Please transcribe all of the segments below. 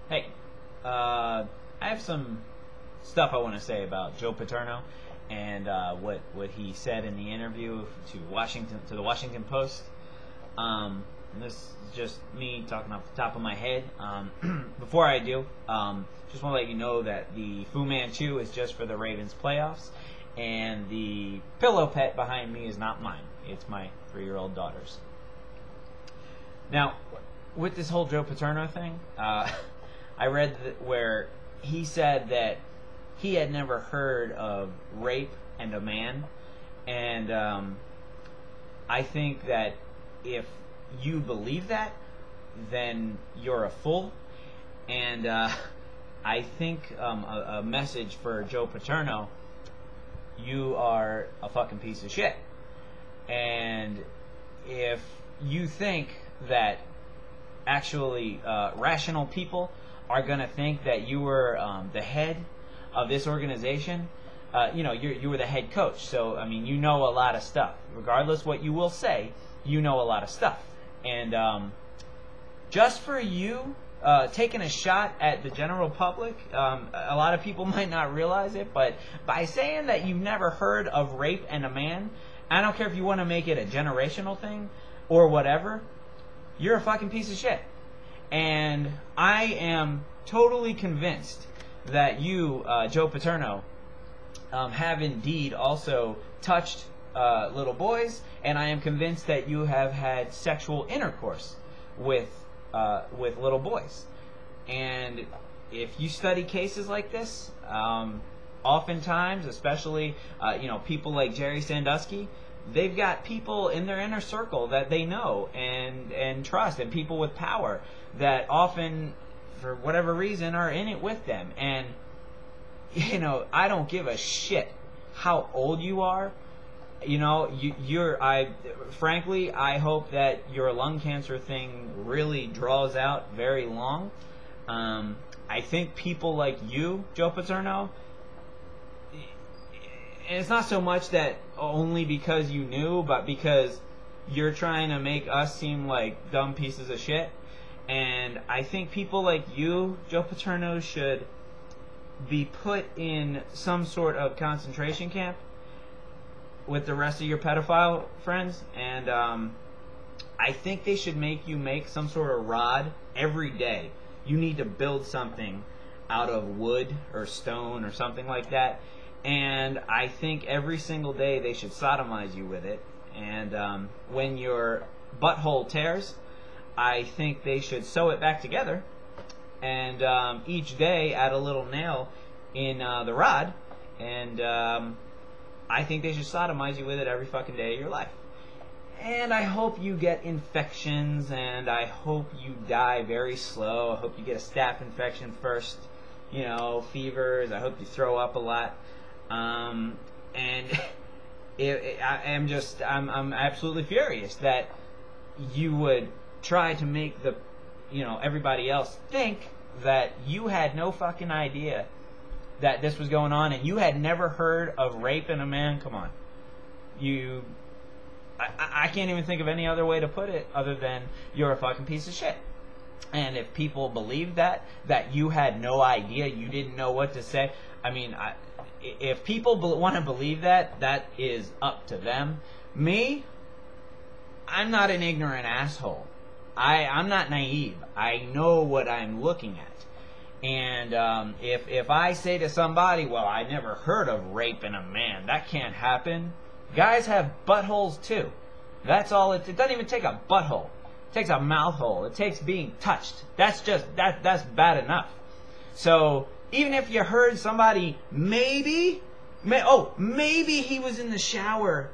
Hey, I have some stuff I want to say about Joe Paterno and what he said in the interview to the Washington Post. And this is just me talking off the top of my head. Before I do, just want to let you know that the Fu Manchu is just for the Ravens playoffs, and the pillow pet behind me is not mine. It's my 3-year-old daughter's. Now, with this whole Joe Paterno thing, I read where he said that he had never heard of rape and a man, and I think that if you believe that, then you're a fool. And I think a message for Joe Paterno: you are a fucking piece of shit. And if you think that actually rational people are going to think that you were the head of this organization, you were the head coach. So, I mean, you know a lot of stuff. Regardless what you will say, you know a lot of stuff. And just for you taking a shot at the general public, a lot of people might not realize it, but by saying that you've never heard of rape and a man, I don't care if you want to make it a generational thing or whatever, you're a fucking piece of shit. And I am totally convinced that you, Joe Paterno, have indeed also touched little boys, and I am convinced that you have had sexual intercourse with little boys. And if you study cases like this, oftentimes, especially people like Jerry Sandusky, they've got people in their inner circle that they know and trust, and people with power that often, for whatever reason, are in it with them. And I don't give a shit how old you are. Frankly, I hope that your lung cancer thing really draws out very long. I think people like you, Joe Paterno, and it's not so much that only because you knew, but because you're trying to make us seem like dumb pieces of shit. And I think people like you, Joe Paterno, should be put in some sort of concentration camp with the rest of your pedophile friends. And I think they should make you make some sort of rod every day. You need to build something out of wood or stone or something like that. And I think every single day they should sodomize you with it. And when your butthole tears, I think they should sew it back together. And each day add a little nail in the rod. And I think they should sodomize you with it every fucking day of your life. And I hope you get infections, and I hope you die very slow. I hope you get a staph infection first, fevers. I hope you throw up a lot. And I'm absolutely furious that you would try to make everybody else think that you had no fucking idea that this was going on, and you had never heard of rape in a man. Come on. I can't even think of any other way to put it other than you're a fucking piece of shit. And if people believe that you had no idea, you didn't know what to say, I mean, if people want to believe that is up to them. Me, I'm not an ignorant asshole. I'm not naive. I know what I'm looking at. And if I say to somebody, well, I never heard of rape in a man, that can't happen. Guys have buttholes too. That's all. It doesn't even take a butthole. It takes a mouth hole. It takes being touched. That's bad enough. So even if you heard somebody maybe he was in the shower,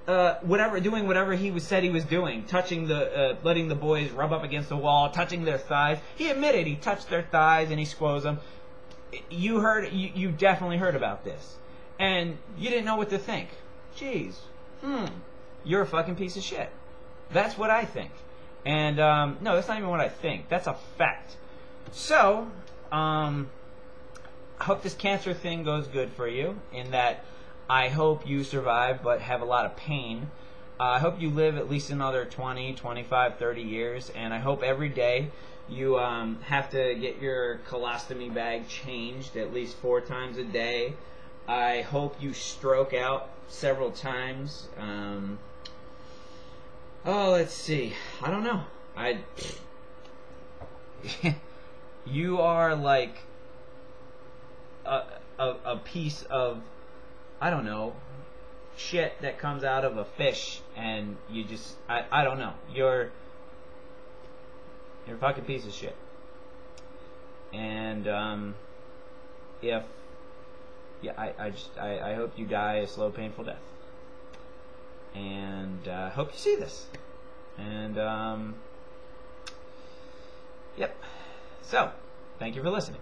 doing whatever he said he was doing, touching letting the boys rub up against the wall, touching their thighs. He admitted he touched their thighs and he squoze them. You definitely heard about this, and you didn't know what to think. Jeez, you're a fucking piece of shit. That's what I think. And no, that's not even what I think. That's a fact. So, I hope this cancer thing goes good for you, in that I hope you survive but have a lot of pain. I hope you live at least another 20, 25, 30 years, and I hope every day You have to get your colostomy bag changed at least 4 times a day. I hope you stroke out several times. Let's see. I don't know. You are like a piece of, I don't know, shit that comes out of a fish, and you just, I don't know. You're a fucking piece of shit. And I hope you die a slow, painful death. And hope you see this. And yep. So, thank you for listening.